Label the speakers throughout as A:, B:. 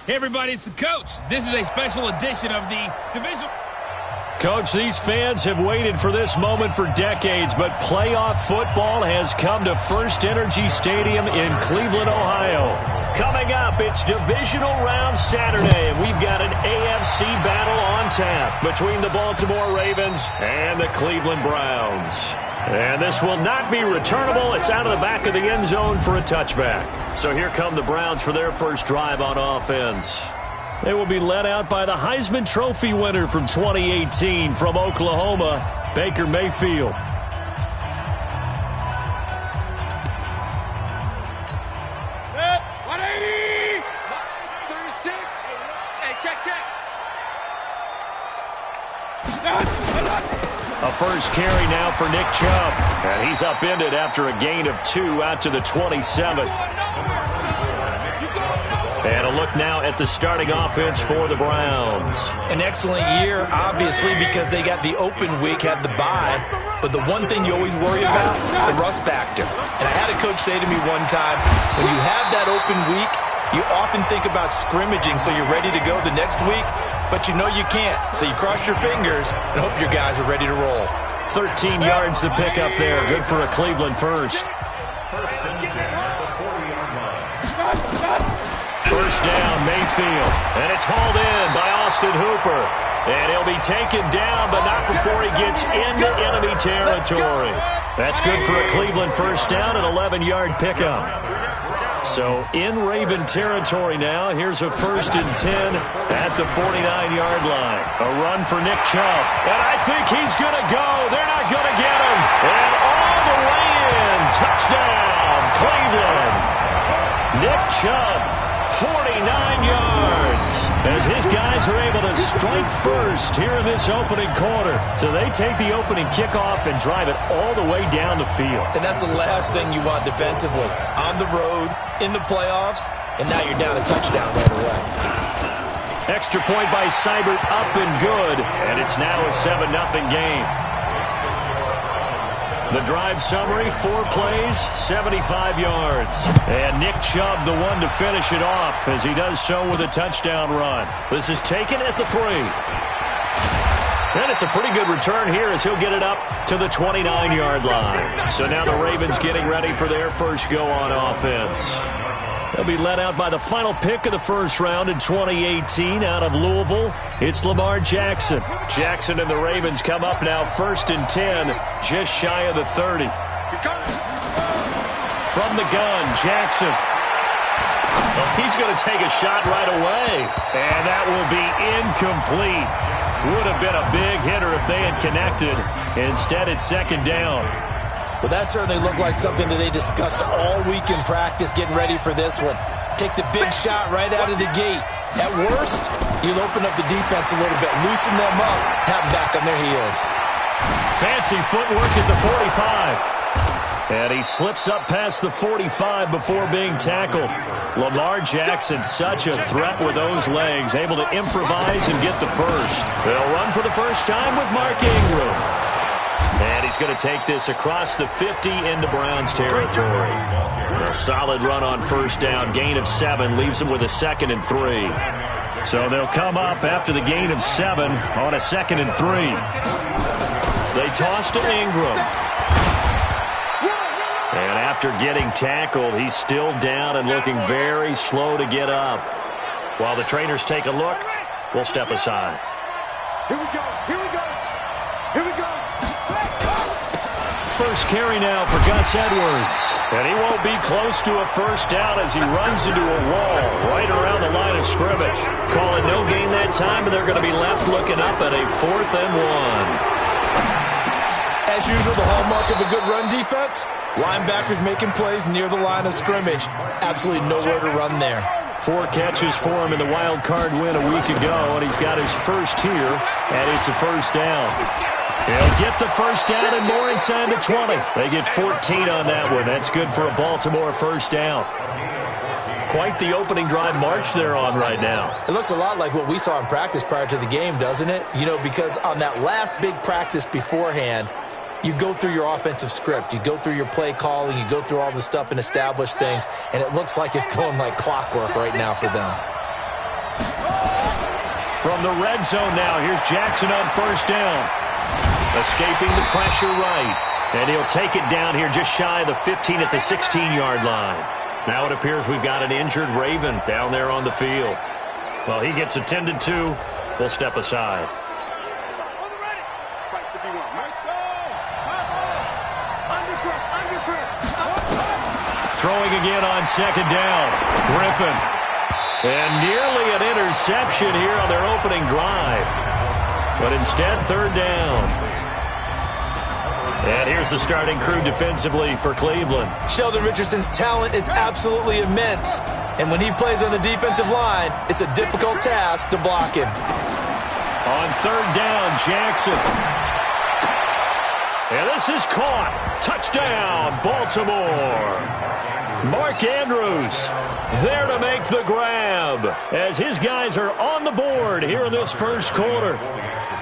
A: Hey everybody, it's the coach. This is a special edition of the division.
B: Coach, these fans have waited for this moment for decades, but playoff football has come to First Energy Stadium in Cleveland, Ohio. Coming up, it's divisional round Saturday, and we've got an AFC battle on tap between the Baltimore Ravens and the Cleveland Browns. And this will not be returnable. It's out of the back of the end zone for a touchback. So here come the Browns for their first drive on offense. They will be led out by the Heisman Trophy winner from 2018 from Oklahoma, Baker Mayfield.
C: Set, 180, 36. Hey, check.
B: A first carry now for Nick Chubb. And he's upended after a gain of 2 out to the 27. And a look now at the starting offense for the Browns.
D: An excellent year, obviously, because they got the open week, had the bye. But the one thing you always worry about, the rust factor. And I had a coach say to me one time, when you have that open week, you often think about scrimmaging so you're ready to go the next week, but you know you can't. So you cross your fingers and hope your guys are ready to roll.
B: 13 yards to pick up there. Good for a Cleveland first. First down, Mayfield. And it's hauled in by Austin Hooper. And he'll be taken down, but not before he gets into enemy territory. That's good for a Cleveland first down, an 11-yard pickup. So in Raven territory now. Here's a 1st and 10 at the 49-yard line. A run for Nick Chubb. And I think he's going to go. They're not going to get him. And all the way in. Touchdown, Cleveland. Nick Chubb, 49 yards. As his guys are able to strike first here in this opening quarter. So they take the opening kickoff and drive it all the way down the field.
D: And that's the last thing you want defensively. On the road, in the playoffs, and now you're down a touchdown right away.
B: Extra point by Seibert, up and good. And it's now a 7-0 game. The drive summary, 4 plays, 75 yards. And Nick Chubb, the one to finish it off, as he does so with a touchdown run. This is taken at the 3. And it's a pretty good return here as he'll get it up to the 29-yard line. So now the Ravens getting ready for their first go on offense. They'll be led out by the final pick of the first round in 2018 out of Louisville. It's Lamar Jackson. Jackson and the Ravens come up now 1st and 10, just shy of the 30. From the gun, Jackson. Well, he's going to take a shot right away. And that will be incomplete. Would have been a big hitter if they had connected. Instead, it's 2nd down.
D: Well, that certainly looked like something that they discussed all week in practice getting ready for this one. Take the big shot right out of the gate. At worst, you'll open up the defense a little bit, loosen them up, have them back on their heels.
B: Fancy footwork at the 45. And he slips up past the 45 before being tackled. Lamar Jackson, such a threat with those legs, able to improvise and get the first. They'll run for the first time with Mark Ingram. And he's going to take this across the 50 into Browns territory. A solid run on first down. Gain of 7 leaves him with a 2nd and 3. So they'll come up after the gain of 7 on a 2nd and 3. They toss to Ingram. And after getting tackled, he's still down and looking very slow to get up. While the trainers take a look, we'll step aside.
C: Here we go. Here we go. Here we go.
B: First carry now for Gus Edwards. And he won't be close to a first down as he runs into a wall right around the line of scrimmage. Call it no gain that time, and they're going to be left looking up at a 4th and 1.
D: As usual, the hallmark of a good run defense, linebackers making plays near the line of scrimmage. Absolutely nowhere to run there.
B: 4 catches for him in the wild card win a week ago, and he's got his first here, and it's a first down. He'll get the first down and more inside the 20. They get 14 on that one. That's good for a Baltimore first down. Quite the opening drive march they're on right now.
D: It looks a lot like what we saw in practice prior to the game, doesn't it? You know, because on that last big practice beforehand, you go through your offensive script. You go through your play calling. You go through all the stuff and establish things. And it looks like it's going like clockwork right now for them.
B: From the red zone now, here's Jackson on first down. Escaping the pressure right. And he'll take it down here just shy of the 15 at the 16-yard line. Now it appears we've got an injured Raven down there on the field. Well, he gets attended to. We'll step aside. Throwing again on second down. Griffin. And nearly an interception here on their opening drive. But instead, third down. And here's the starting crew defensively for Cleveland.
D: Sheldon Richardson's talent is absolutely immense. And when he plays on the defensive line, it's a difficult task to block him.
B: On third down, Jackson. And this is caught. Touchdown, Baltimore. Mark Andrews there to make the grab as his guys are on the board here in this first quarter.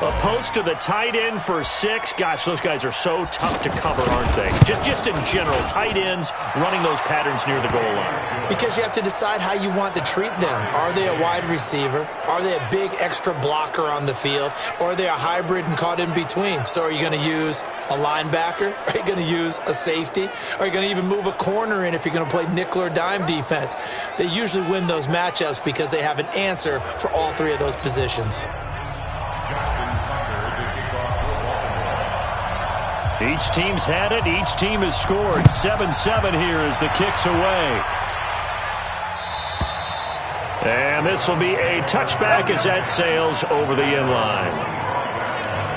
B: A post to the tight end for 6. Gosh, those guys are so tough to cover, aren't they? Just in general, tight ends running those patterns near the goal line.
D: Because you have to decide how you want to treat them. Are they a wide receiver? Are they a big extra blocker on the field? Or are they a hybrid and caught in between? So are you going to use a linebacker? Are you going to use a safety? Are you going to even move a corner in if you're going to play nickel or dime defense? They usually win those matchups because they have an answer for all 3 of those positions.
B: Each team's had it. Each team has scored. 7-7 here as the kick's away. And this will be a touchback as that sails over the inline.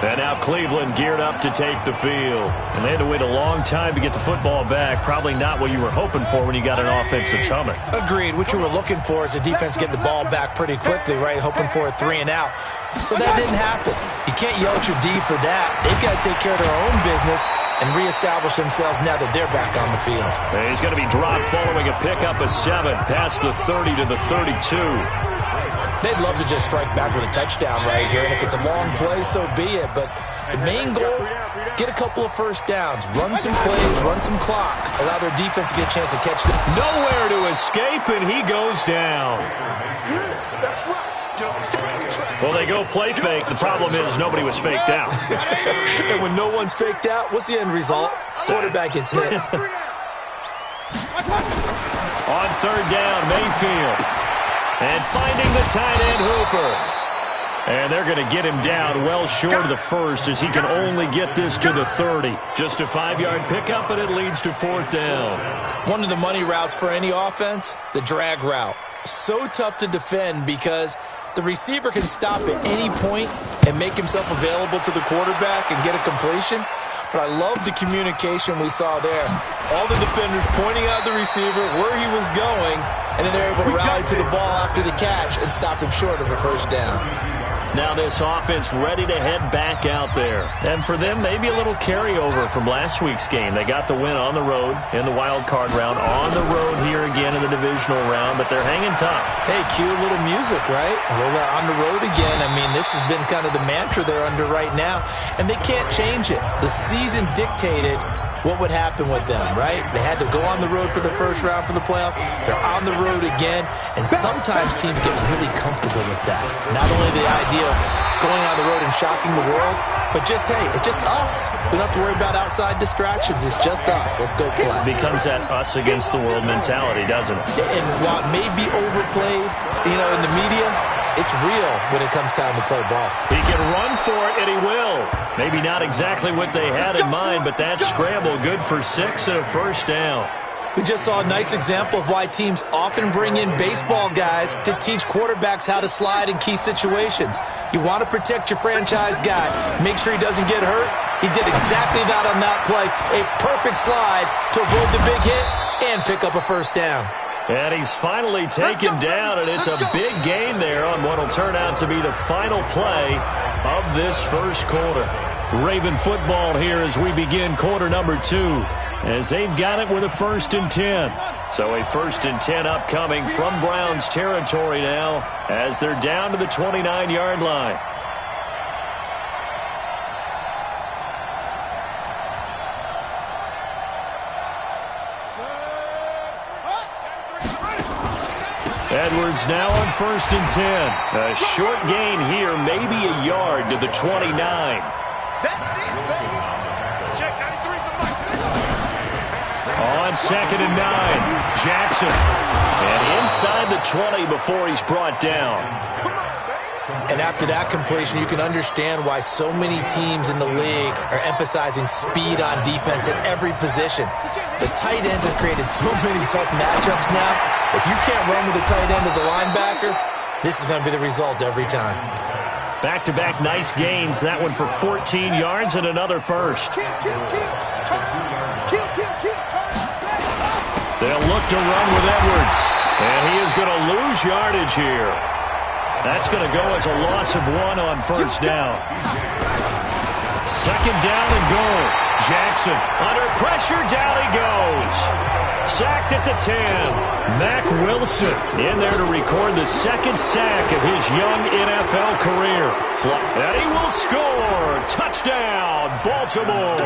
B: And now Cleveland geared up to take the field. And they had to wait a long time to get the football back. Probably not what you were hoping for when you got an offense that's humming.
D: Agreed. What you were looking for is the defense getting the ball back pretty quickly, right? Hoping for a 3 and out. So that didn't happen. You can't yell at your D for that. They've got to take care of their own business and reestablish themselves now that they're back on the field.
B: And he's going to be dropped following a pickup of 7 past the 30 to the 32.
D: They'd love to just strike back with a touchdown right here, and if it's a long play, so be it. But the main goal, get a couple of first downs, run some plays, run some clock, allow their defense to get a chance to catch them.
B: Nowhere to escape, and he goes down. Well, they go play fake. The problem is nobody was faked out.
D: And when no one's faked out, what's the end result? Quarterback gets hit.
B: On third down, Mayfield. And finding the tight end, Hooper. And they're going to get him down well short of the first as he can only get this to the 30. Just a 5-yard pickup, and it leads to fourth down.
D: One of the money routes for any offense, the drag route. So tough to defend because the receiver can stop at any point and make himself available to the quarterback and get a completion. But I love the communication we saw there. All the defenders pointing out the receiver, where he was going, and then they're able to rally to the ball after the catch and stop him short of a first down.
B: Now this offense ready to head back out there. And for them, maybe a little carryover from last week's game. They got the win on the road in the wild card round, on the road here again in the divisional round, but they're hanging tough.
D: Hey, cue a little music, right? Well, they're on the road again. I mean, this has been kind of the mantra they're under right now, and they can't change it. The season dictated what would happen with them, right? They had to go on the road for the first round for the playoffs. They're on the road again, and sometimes teams get really comfortable with that. Not only the idea of going on the road and shocking the world, but just, hey, it's just us. We don't have to worry about outside distractions. It's just us. Let's go play.
B: It becomes that us against the world mentality, doesn't it?
D: And while it may be overplayed, in the media, it's real when it comes time to play ball.
B: He can run for it, and he will. Maybe not exactly what they had in mind, but that scramble good for 6 and a first down.
D: We just saw a nice example of why teams often bring in baseball guys to teach quarterbacks how to slide in key situations. You want to protect your franchise guy. Make sure he doesn't get hurt. He did exactly that on that play. A perfect slide to avoid the big hit and pick up a first down.
B: And he's finally taken down, and it's a big gain there on what will turn out to be the final play of this first quarter. Raven football here as we begin quarter number 2, as they've got it with a 1st and 10. So a 1st and 10 upcoming from Browns territory now as they're down to the 29-yard line. Edwards now on 1st and 10. A short gain here, maybe a yard to the 29.
C: That's it, baby. Check 93 for Mike.
B: On 2nd and 9, Jackson. And inside the 20 before he's brought down.
D: And after that completion, you can understand why so many teams in the league are emphasizing speed on defense at every position. The tight ends have created so many tough matchups now. If you can't run with a tight end as a linebacker, this is going to be the result every time.
B: Back-to-back nice gains. That one for 14 yards and another first. They'll look to run with Edwards. And he is going to lose yardage here. That's going to go as a loss of 1 on 1st down. 2nd down and goal. Jackson under pressure. Down he goes. Sacked at the 10. Mack Wilson in there to record the 2nd sack of his young NFL career. And he will score. Touchdown, Baltimore.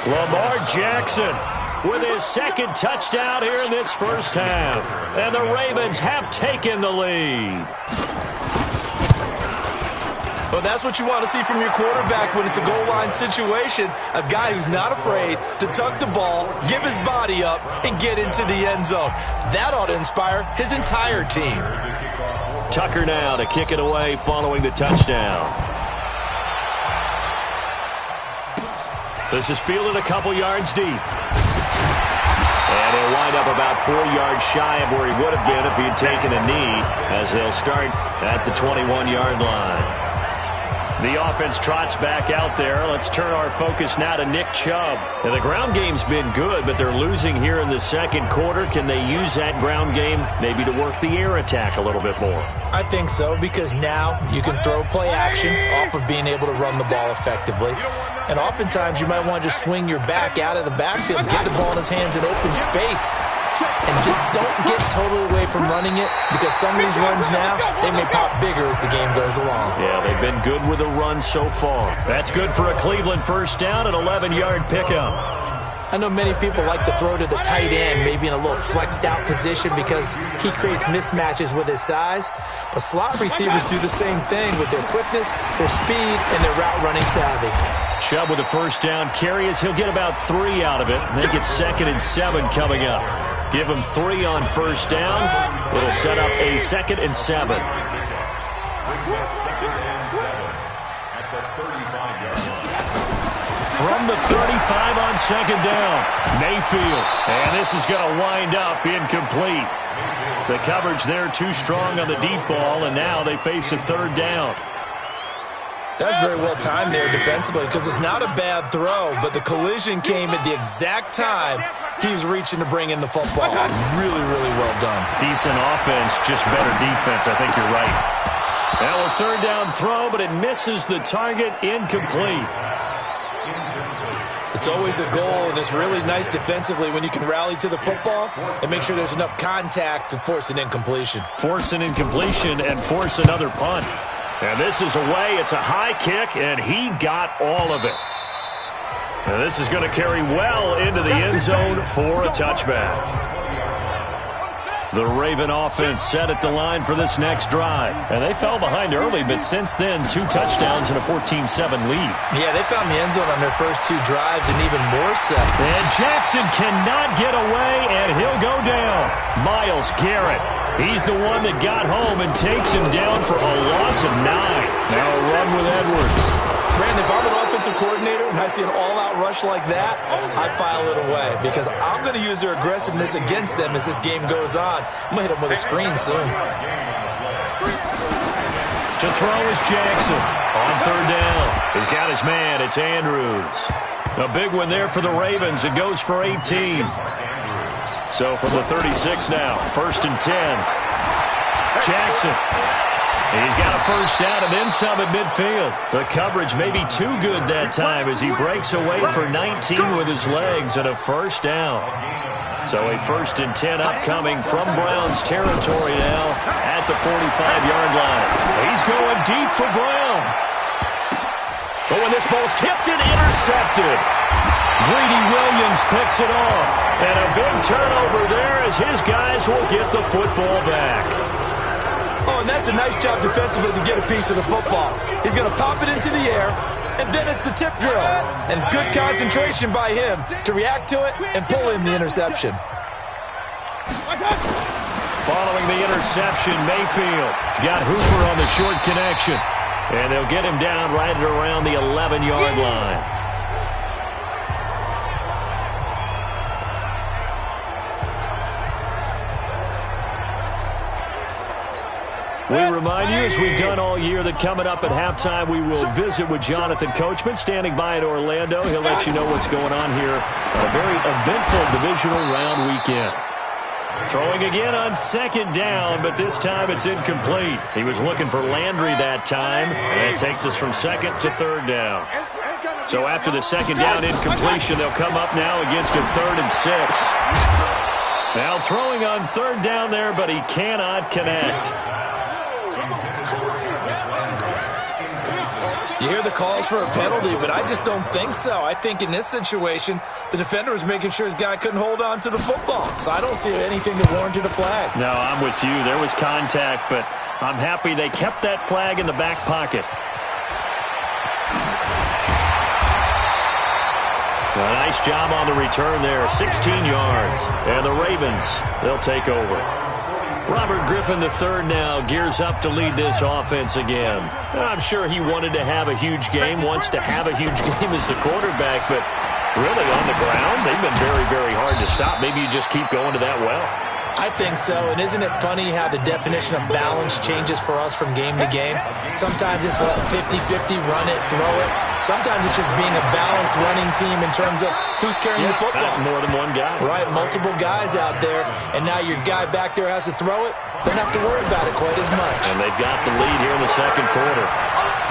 B: Lamar Jackson with his 2nd touchdown here in this first half. And the Ravens have taken the lead.
D: Well, that's what you want to see from your quarterback when it's a goal line situation. A guy who's not afraid to tuck the ball, give his body up, and get into the end zone. That ought to inspire his entire team.
B: Tucker now to kick it away following the touchdown. This is fielded a couple yards deep. And he'll wind up about 4 yards shy of where he would have been if he had taken a knee, as they'll start at the 21-yard line. The offense trots back out there. Let's turn our focus now to Nick Chubb. Now, the ground game's been good, but they're losing here in the 2nd quarter. Can they use that ground game maybe to work the air attack a little bit more?
D: I think so, because now you can throw play action off of being able to run the ball effectively. And oftentimes you might want to just swing your back out of the backfield, get the ball in his hands in open space, and just don't get totally away from running it, because some of these runs now, they may pop bigger as the game goes along.
B: Yeah, they've been good with a run so far. That's good for a Cleveland 1st down, an 11-yard pickup.
D: I know many people like to throw to the tight end, maybe in a little flexed out position because he creates mismatches with his size. But slot receivers do the same thing with their quickness, their speed, and their route running savvy.
B: Chubb with the 1st down carry as he'll get about 3 out of it. Make it 2nd and 7 coming up. Give him 3 on 1st down. It'll set up a 2nd and 7. From the 35 on 2nd down, Mayfield. And this is going to wind up incomplete. The coverage there too strong on the deep ball, and now they face a 3rd down.
D: That's very well timed there defensively, because it's not a bad throw, but the collision came at the exact time he was reaching to bring in the football. Really, really well done.
B: Decent offense, just better defense. I think you're right. Now a 3rd down throw, but it misses the target, incomplete.
D: It's always a goal, and it's really nice defensively when you can rally to the football and make sure there's enough contact to force an incompletion.
B: Force an incompletion and force another punt. And this is away. It's a high kick, and he got all of it. And this is going to carry well into the end zone for a touchback. The Raven offense set at the line for this next drive. And they fell behind early, but since then, 2 touchdowns and a 14-7 lead.
D: Yeah, they found the end zone on their first 2 drives and even more so.
B: And Jackson cannot get away, and he'll go down. Myles Garrett. He's the one that got home and takes him down for a loss of 9. Now a run with Edwards.
D: Brandon, if I'm an offensive coordinator and I see an all-out rush like that, I file it away because I'm going to use their aggressiveness against them as this game goes on. I'm going to hit them with a screen soon.
B: To throw is Jackson on 3rd down. He's got his man. It's Andrews. A big one there for the Ravens. It goes for 18. So from the 36 now, 1st and 10. Jackson. He's got a 1st down and then some at midfield. The coverage may be too good that time as he breaks away for 19 with his legs and a 1st down. So a 1st and 10 upcoming from Brown's territory now at the 45-yard line. He's going deep for Brown. But when this ball's tipped and intercepted, Greedy Williams picks it off. And a big turnover there as his guys will get the football back.
D: Oh, and that's a nice job defensively to get a piece of the football. He's going to pop it into the air, and then it's the tip drill. And good concentration by him to react to it and pull in the interception.
B: Following the interception, Mayfield's got Hooper on the short connection. And they'll get him down right at around the 11-yard line. We remind you, as we've done all year, that coming up at halftime, we will visit with Jonathan Coachman, standing by in Orlando. He'll let you know what's going on here on a very eventful divisional round weekend. Throwing again on second down, but this time it's incomplete. He was looking for Landry that time, and that takes us from second to third down. So after the second down incompletion, they'll come up now against a 3rd and 6. Now throwing on third down there, but he cannot connect.
D: You hear the calls for a penalty, but I just don't think so. I think in this situation, the defender was making sure his guy couldn't hold on to the football. So I don't see anything that warranted a flag.
B: No, I'm with you. There was contact, but I'm happy they kept that flag in the back pocket. A nice job on the return there, 16 yards. And the Ravens, they'll take over. Robert Griffin III now gears up to lead this offense again. I'm sure he wanted to have a huge game, wants to have a huge game as the quarterback, but really on the ground, they've been very, very hard to stop. Maybe you just keep going to that well.
D: I think so, and isn't it funny how the definition of balance changes for us from game to game? Sometimes it's 50-50, run it, throw it. Sometimes it's just being a balanced running team in terms of who's carrying the football.
B: More than one guy.
D: Right, multiple guys out there, and now your guy back there has to throw it. Don't have to worry about it quite as much.
B: And they've got the lead here in the second quarter.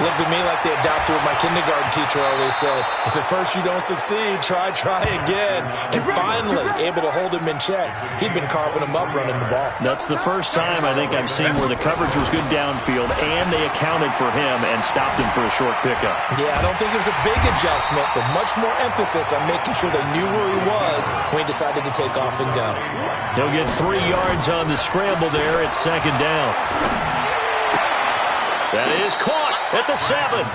D: Looked at me like they adopted what my kindergarten teacher always said. If at first you don't succeed, try again. And finally, able to hold him in check. He'd been carving him up running the ball.
B: That's the first time I think I've seen where the coverage was good downfield and they accounted for him and stopped him for a short pickup.
D: Yeah, I don't think it was a big adjustment, but much more emphasis on making sure they knew where he was when he decided to take off and go.
B: He'll get 3 yards on the scramble there at second down. That is caught at the 7.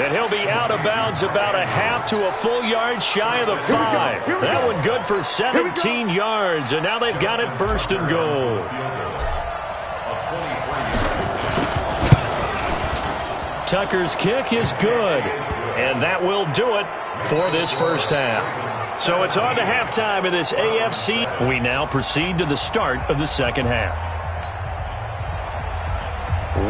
B: And he'll be out of bounds about a half to a full yard shy of the 5. That one good for 17 yards, and now they've got it 1st and goal. Tucker's kick is good, and that will do it for this first half. So it's on to halftime in this AFC. We now proceed to the start of the second half.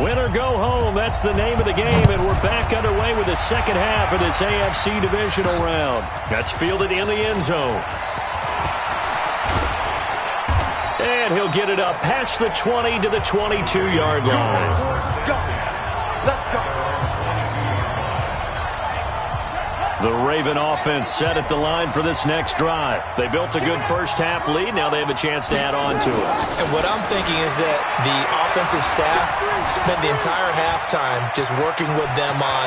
B: Win or go home, that's the name of the game, and we're back underway with the second half of this AFC divisional round. That's fielded in the end zone. And he'll get it up past the 20 to the 22-yard line.
C: Let's go.
B: The Raven offense set at the line for this next drive. They built a good first half lead. Now they have a chance to add on to it.
D: And what I'm thinking is that the offensive staff spent the entire halftime just working with them on,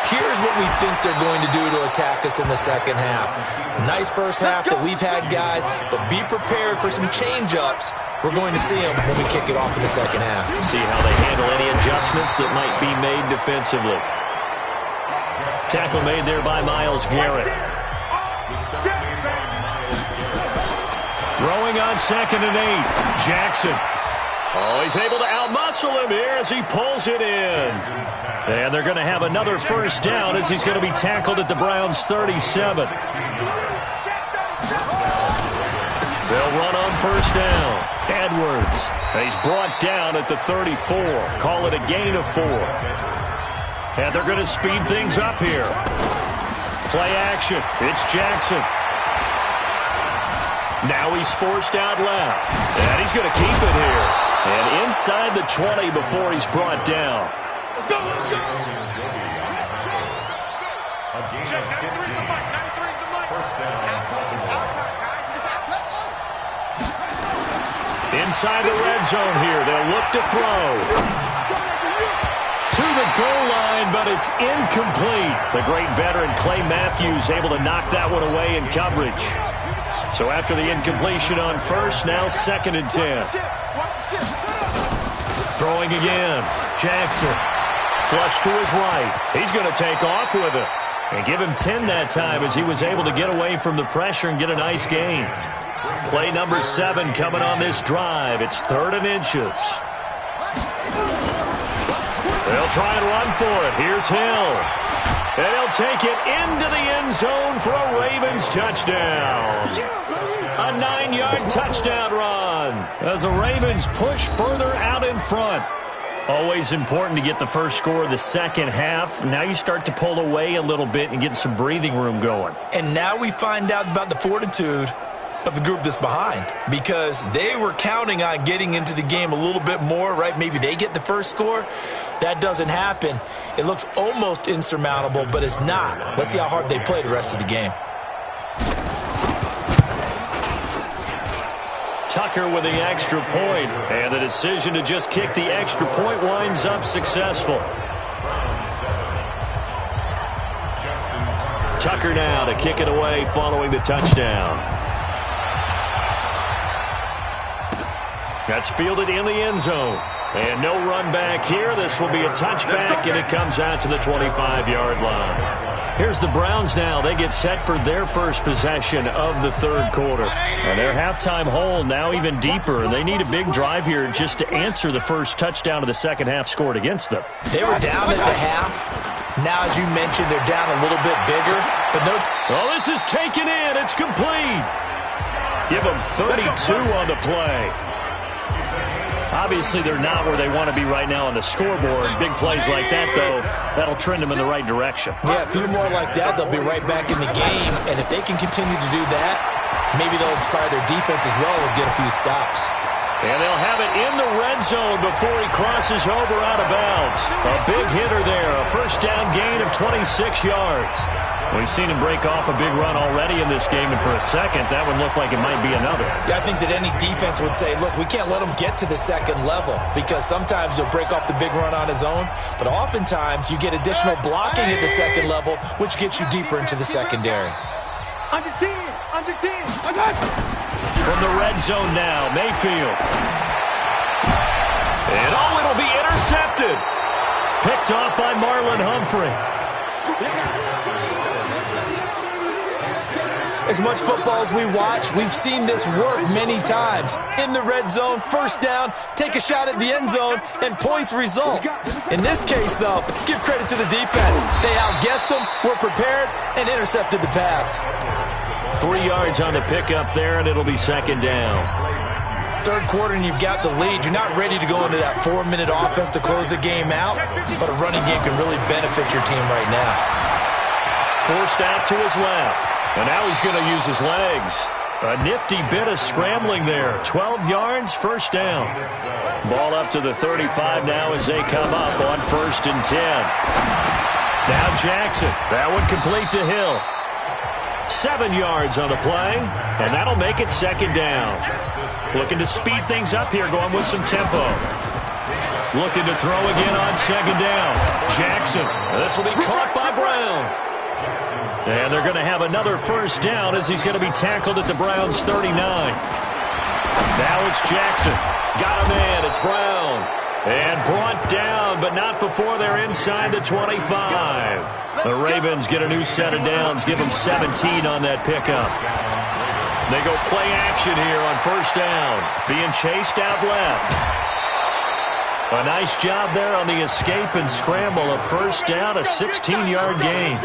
D: here's what we think they're going to do to attack us in the second half. Nice first half that we've had, guys, but be prepared for some change-ups. We're going to see them when we kick it off in the second half.
B: See how they handle any adjustments that might be made defensively. Tackle made there by Myles Garrett. Throwing on 2nd and 8. Jackson. Oh, he's able to outmuscle him here as he pulls it in. And they're going to have another first down as he's going to be tackled at the Browns' 37. They'll run on first down. Edwards. He's brought down at the 34. Call it a gain of 4. And they're going to speed things up here. Play action. It's Jackson. Now he's forced out left. And he's going to keep it here. And inside the 20 before he's brought down. Inside the red zone here. They'll look to throw. 2 the goal line, but it's incomplete. The great veteran Clay Matthews able to knock that one away in coverage. So after the incompletion on first, now 2nd and 10. Throwing again. Jackson. Flush to his right. He's going to take off with it. And give him 10 that time as he was able to get away from the pressure and get a nice gain. Play number 7 coming on this drive. It's 3rd and inches. They'll try and run for it. Here's Hill. And he'll take it into the end zone for a Ravens touchdown. A 9-yard touchdown run as the Ravens push further out in front. Always important to get the first score of the second half. Now you start to pull away a little bit and get some breathing room going.
D: And now we find out about the fortitude of the group that's behind, because they were counting on getting into the game a little bit more, right? Maybe they get the first score. That doesn't happen. It looks almost insurmountable, but it's not. Let's see how hard they play the rest of the game.
B: Tucker with the extra point, and the decision to just kick the extra point winds up successful. Tucker now to kick it away following the touchdown. That's fielded in the end zone. And no run back here. This will be a touchback, and it comes out to the 25-yard line. Here's the Browns now. They get set for their first possession of the third quarter. And their halftime hole now even deeper. And they need a big drive here just to answer the first touchdown of the second half scored against them.
D: They were down at the half. Now, as you mentioned, they're down a little bit bigger. But no.
B: Oh, this is taken in. It's complete. Give them 32 on the play. Obviously, they're not where they want to be right now on the scoreboard. Big plays like that, though, that'll trend them in the right direction.
D: Yeah, a few more like that, they'll be right back in the game. And if they can continue to do that, maybe they'll inspire their defense as well and get a few stops.
B: And they'll have it in the red zone before he crosses over out of bounds. A big hitter there, a first down gain of 26 yards. We've seen him break off a big run already in this game, and for a second, that one looked like it might be another.
D: Yeah, I think that any defense would say, look, we can't let him get to the second level, because sometimes he'll break off the big run on his own, but oftentimes you get additional blocking at the second level, which gets you deeper into the secondary.
C: Under 10, under 10, under 10.
B: From the red zone now, Mayfield. And oh, it'll be intercepted. Picked off by Marlon Humphrey.
D: As much football as we watch, we've seen this work many times. In the red zone, first down, take a shot at the end zone, and points result. In this case, though, give credit to the defense. They outguessed them, were prepared, and intercepted the pass.
B: 3 yards on the pickup there, and it'll be second down.
D: Third quarter, and you've got the lead. You're not ready to go into that 4-minute offense to close the game out, but a running game can really benefit your team right now.
B: Forced out to his left. And now he's going to use his legs. A nifty bit of scrambling there. 12 yards, first down. Ball up to the 35 now as they come up on 1st and 10. Now Jackson. That one complete to Hill. 7 yards on the play, and that'll make it second down. Looking to speed things up here, going with some tempo. Looking to throw again on second down. Jackson. This will be caught by Brown. And they're going to have another first down as he's going to be tackled at the Browns' 39. Now it's Jackson. Got him in. It's Brown. And brought down, but not before they're inside the 25. The Ravens get a new set of downs. Give them 17 on that pickup. They go play action here on first down. Being chased out left. A nice job there on the escape and scramble. A first down, a 16-yard gain.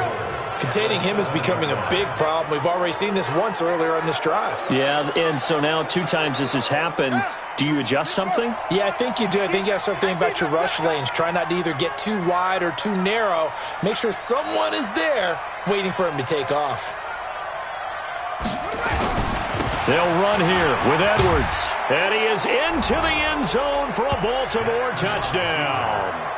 D: Containing him is becoming a big problem. We've already seen this once earlier on this drive.
B: Yeah, and so now 2 times this has happened. Do you adjust something?
D: Yeah, I think you do. I think you got to start thinking about your rush lanes. Try not to either get too wide or too narrow. Make sure someone is there waiting for him to take off.
B: They'll run here with Edwards. And he is into the end zone for a Baltimore touchdown.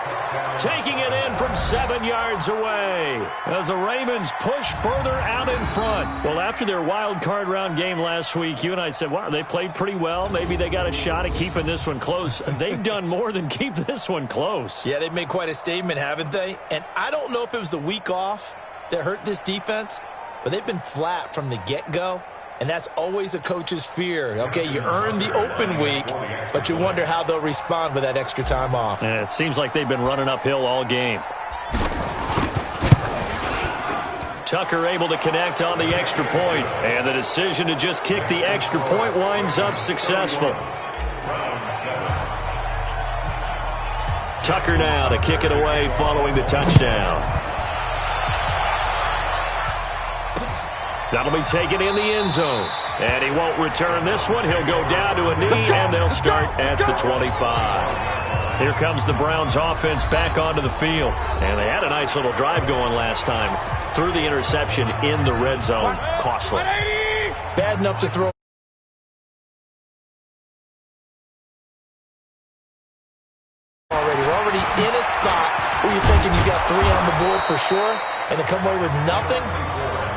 B: Taking it in from 7 yards away as the Ravens push further out in front. Well, after their wild card round game last week, you and I said, wow, they played pretty well. Maybe they got a shot at keeping this one close. They've done more than keep this one close.
D: Yeah, they've made quite a statement, haven't they? And I don't know if it was the week off that hurt this defense, but they've been flat from the get-go. And that's always a coach's fear. Okay, you earn the open week, but you wonder how they'll respond with that extra time off.
B: And it seems like they've been running uphill all game. Tucker able to connect on the extra point, and the decision to just kick the extra point winds up successful. Tucker now to kick it away following the touchdown. That'll be taken in the end zone. And he won't return this one. He'll go down to a knee, and they'll start at the 25. Here comes the Browns offense back onto the field. And they had a nice little drive going last time. Threw the interception in the red zone. Costly.
D: Bad enough to throw. We're already in a spot where you're thinking you got 3 on the board for sure, and to come away with nothing,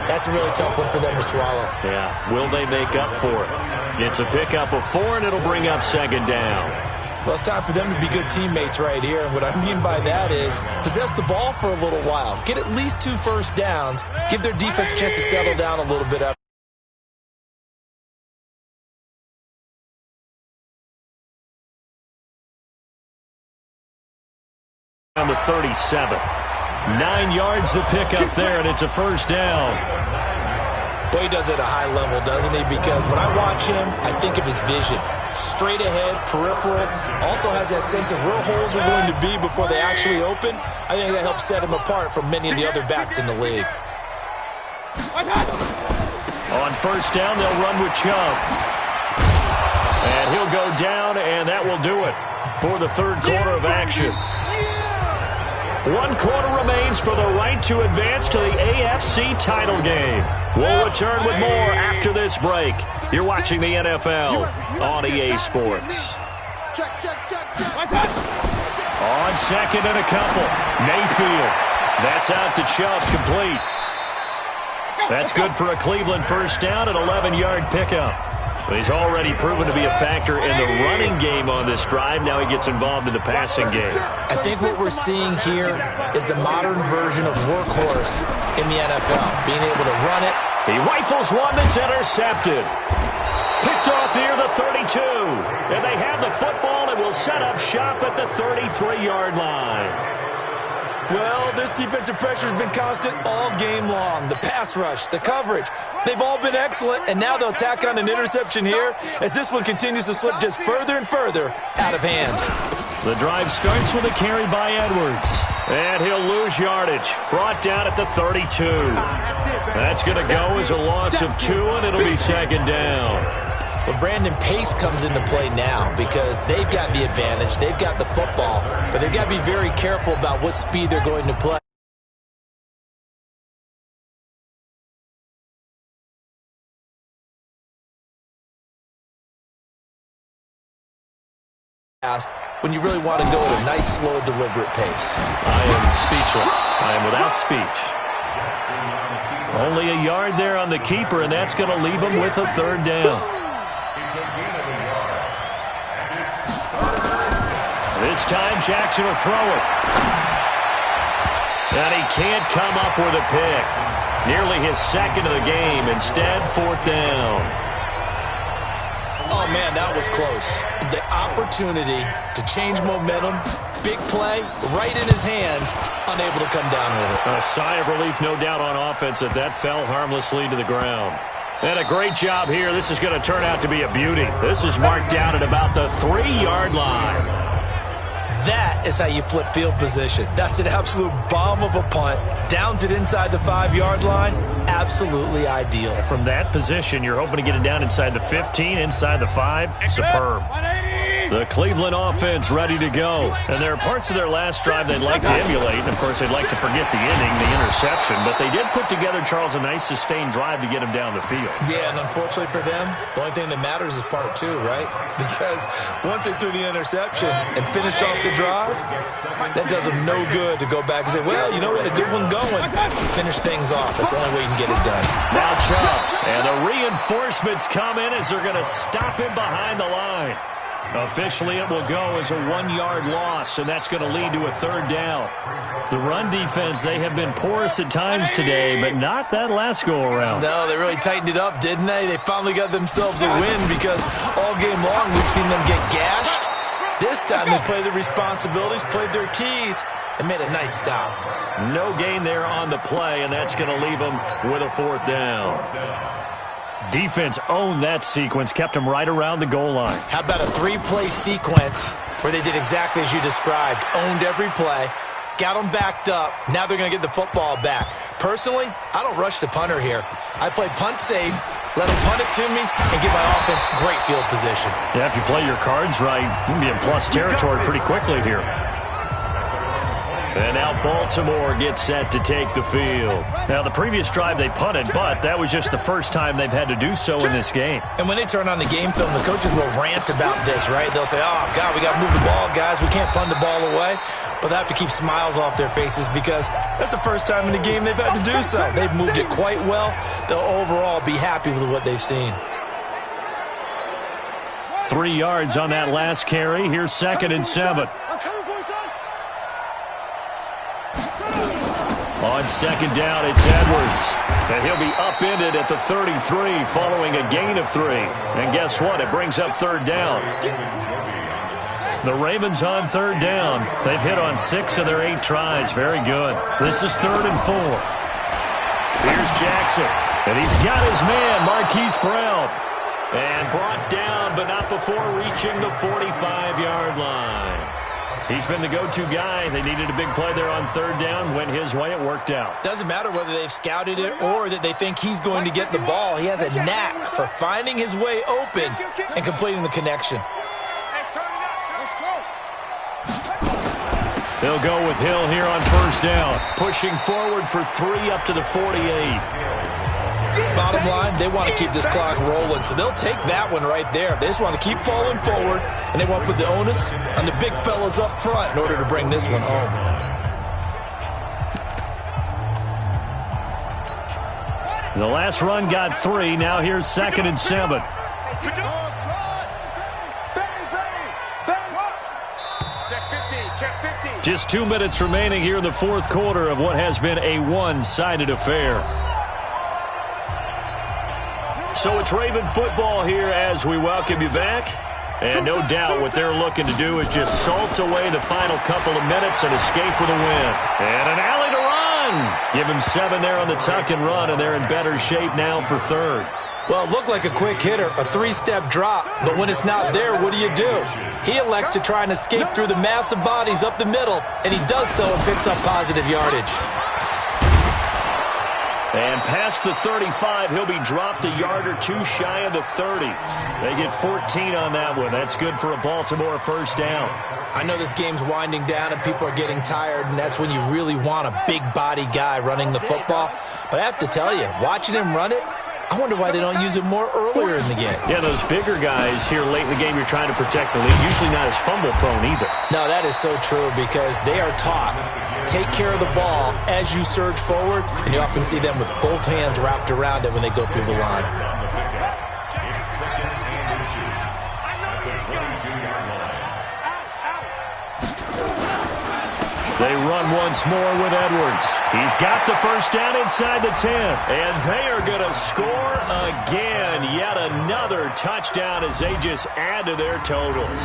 D: that's a really tough one for them to swallow.
B: Yeah, will they make up for it? It's a pickup of 4, and it'll bring up second down.
D: Well, it's time for them to be good teammates right here, and what I mean by that is possess the ball for a little while, get at least 2 first downs, give their defense a chance to settle down a little bit up.
B: On the 37. 9 yards to pick up there, and it's a first down.
D: Boy, he does it at a high level, doesn't he? Because when I watch him, I think of his vision. Straight ahead, peripheral. Also has that sense of where holes are going to be before they actually open. I think that helps set him apart from many of the other backs in the league.
B: On first down, they'll run with Chubb. And he'll go down, and that will do it for the third quarter of action. 1 quarter remains for the right to advance to the AFC title game. We'll return with more after this break. You're watching the NFL on EA Sports. On second and a couple, Mayfield. That's out to Chubb, complete. That's good for a Cleveland first down, an 11-yard pickup. But he's already proven to be a factor in the running game on this drive. Now he gets involved in the passing game.
D: I think what we're seeing here is the modern version of workhorse in the NFL, being able to run it.
B: He rifles one that's intercepted. Picked off near the 32. And they have the football and will set up shop at the 33-yard line.
D: Well, this defensive pressure has been constant all game long. The pass rush, the coverage, they've all been excellent, and now they'll tack on an interception here as this one continues to slip just further and further out of hand.
B: The drive starts with a carry by Edwards, and he'll lose yardage. Brought down at the 32. That's going to go as a loss of 2, and it'll be second down.
D: Well, Brandon, pace comes into play now because they've got the advantage. They've got the football, but they've got to be very careful about what speed they're going to play. When you really want to go at a nice, slow, deliberate pace.
B: I am speechless. I am without speech. Only a yard there on the keeper, and that's going to leave him with a third down. This time, Jackson will throw it. And he can't come up with a pick. Nearly his second of the game. Instead, fourth down.
D: Oh, man, that was close. The opportunity to change momentum, big play, right in his hands, unable to come down with it.
B: A sigh of relief, no doubt, on offense that fell harmlessly to the ground. And a great job here. This is going to turn out to be a beauty. This is marked down at about the 3-yard line.
D: That is how you flip field position. That's an absolute bomb of a punt. Downs it inside the 5-yard line. Absolutely ideal.
B: From that position, you're hoping to get it down inside the 15, inside the 5. Superb. The Cleveland offense ready to go.
A: And there are parts of their last drive they'd like to emulate. And, of course, they'd like to forget the inning, the interception. But they did put together, Charles, a nice sustained drive to get him down the field.
D: Yeah, and unfortunately for them, the only thing that matters is part two, right? Because once they threw the interception and finished off the drive, that does them no good to go back and say, well, you know, we had a good one going. Finish things off. That's the only way you can get it done.
B: Now Chubb. And the reinforcements come in as they're going to stop him behind the line. Officially, it will go as a 1-yard loss, and that's going to lead to a third down.
A: The run defense, they have been porous at times today, but not that last go-around.
D: No, they really tightened it up, didn't they? They finally got themselves a win because all game long we've seen them get gashed. This time they played their responsibilities, played their keys, and made a nice stop.
B: No gain there on the play, and that's going to leave them with a fourth down.
A: Defense owned that sequence, kept them right around the goal line.
D: How about a 3-play sequence where they did exactly as you described, owned every play, got them backed up, now they're going to get the football back. Personally, I don't rush the punter here. I play punt safe, let them punt it to me, and give my offense great field position.
A: Yeah, if you play your cards right, you can be in plus territory pretty quickly here.
B: And now Baltimore gets set to take the field.
A: Now, the previous drive they punted, but that was just the first time they've had to do so in this game.
D: And when they turn on the game film, the coaches will rant about this, right? They'll say, oh, God, we got to move the ball, guys. We can't punt the ball away. But they have to keep smiles off their faces because that's the first time in the game they've had to do so. They've moved it quite well. They'll overall be happy with what they've seen.
A: 3 yards on that last carry. Here's 2nd and 7.
B: On 2nd down, it's Edwards. And he'll be upended at the 33 following a gain of 3. And guess what? It brings up 3rd down.
A: The Ravens on 3rd down. They've hit on 6 of their 8 tries. Very good. This is 3rd and 4.
B: Here's Jackson. And he's got his man, Marquise Brown. And brought down, but not before reaching the 45-yard line. He's been the go-to guy. They needed a big play there on 3rd down. Went his way. It worked out.
D: Doesn't matter whether they've scouted it or that they think he's going to get the ball. He has a knack for finding his way open and completing the connection.
B: They'll go with Hill here on 1st down. Pushing forward for 3 up to the 48.
D: Bottom line, they want to keep this clock rolling, so they'll take that one right there. They just want to keep falling forward, and they want to put the onus on the big fellas up front in order to bring this one home.
A: The last run got 3. Now here's 2nd and 7.
B: Just 2 minutes remaining here in the 4th quarter of what has been a one-sided affair. So it's Raven football here as we welcome you back. And no doubt what they're looking to do is just salt away the final couple of minutes and escape with a win. And an alley to run. Give him 7 there on the tuck and run, and they're in better shape now for 3rd.
D: Well, it looked like a quick hitter, a 3-step drop, but when it's not there, what do? He elects to try and escape through the massive bodies up the middle, and he does so and picks up positive yardage.
B: And past the 35, he'll be dropped a yard or 2 shy of the 30. They get 14 on that one. That's good for a Baltimore 1st down.
D: I know this game's winding down and people are getting tired, and that's when you really want a big body guy running the football. But I have to tell you, watching him run it, I wonder why they don't use it more earlier in the game.
B: Yeah, those bigger guys here late in the game, you're trying to protect the lead. Usually not as fumble prone either.
D: No, that is so true because they are taught. Take care of the ball as you surge forward, and you often see them with both hands wrapped around it when they go through the line.
B: They run once more with Edwards. He's got the 1st down inside the 10. And they are going to score again. Yet another touchdown as they just add to their totals.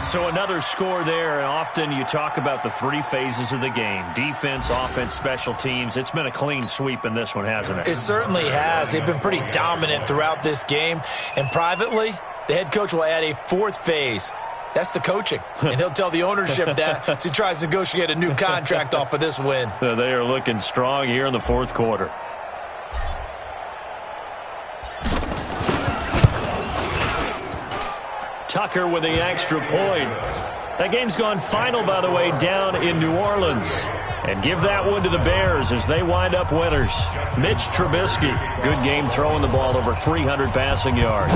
A: So another score there, and often you talk about the 3 phases of the game. Defense, offense, special teams. It's been a clean sweep in this one, hasn't it?
D: It certainly has. They've been pretty dominant throughout this game. And privately, the head coach will add a 4th phase. That's the coaching. And he'll tell the ownership that as he tries to negotiate a new contract off of this win.
B: They are looking strong here in the 4th quarter.
A: Walker with the extra point. That game's gone final, by the way, down in New Orleans. And give that one to the Bears as they wind up winners. Mitch Trubisky, good game throwing the ball, over 300 passing yards.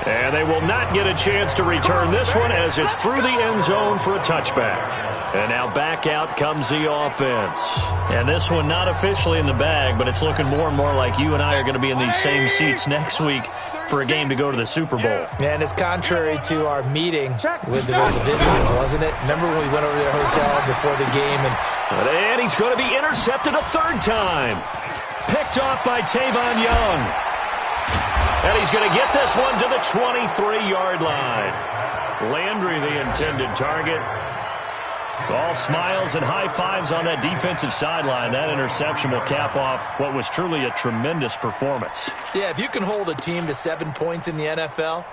A: And they will not get a chance to return this one as it's through the end zone for a touchback. And now back out comes the offense. And this one not officially in the bag, but it's looking more and more like you and I are going to be in these same seats next week for a game to go to the Super Bowl.
D: And it's contrary to our meeting with the visitors, wasn't it? Remember when we went over to the hotel before the game?
A: And he's going to be intercepted a third time. Picked off by Tavon Young. And he's going to get this one to the 23-yard line. Landry, the intended target. All smiles and high fives on that defensive sideline. That interception will cap off what was truly a tremendous performance.
D: Yeah, if you can hold a team to 7 points in the NFL,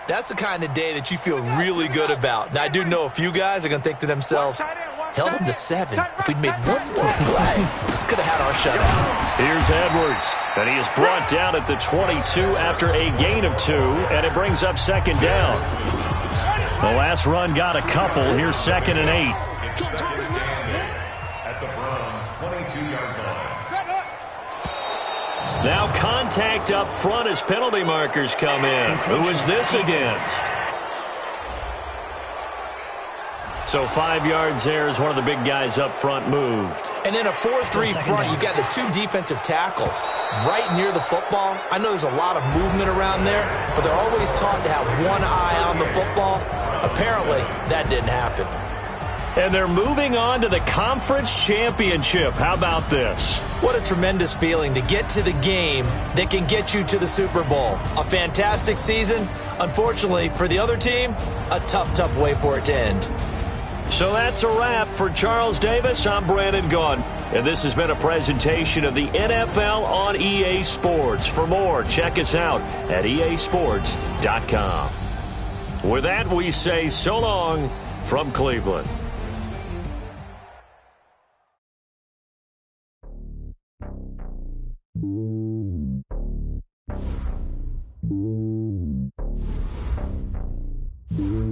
D: that's the kind of day that you feel really good about. Now, I do know a few guys are going to think to themselves, held them to 7. If we'd made one more play, could have had our shutout.
A: Here's Edwards, and he is brought down at the 22 after a gain of 2, and it brings up second down. The last run got a couple. Here's 2nd and 8.
B: At the Browns' 22-yard line.
A: Now contact up front as penalty markers come in. Who is this against? So 5 yards there as one of the big guys up front moved.
D: And in a 4-3 front, you got the 2 defensive tackles right near the football. I know there's a lot of movement around there, but they're always taught to have one eye on the football. Apparently, that didn't happen.
A: And they're moving on to the conference championship. How about this?
D: What a tremendous feeling to get to the game that can get you to the Super Bowl. A fantastic season. Unfortunately, for the other team, a tough, tough way for it to end.
A: So that's a wrap for Charles Davis. I'm Brandon Gaudin, and this has been a presentation of the NFL on EA Sports. For more, check us out at easports.com. With that, we say so long from Cleveland.
E: Mm-hmm.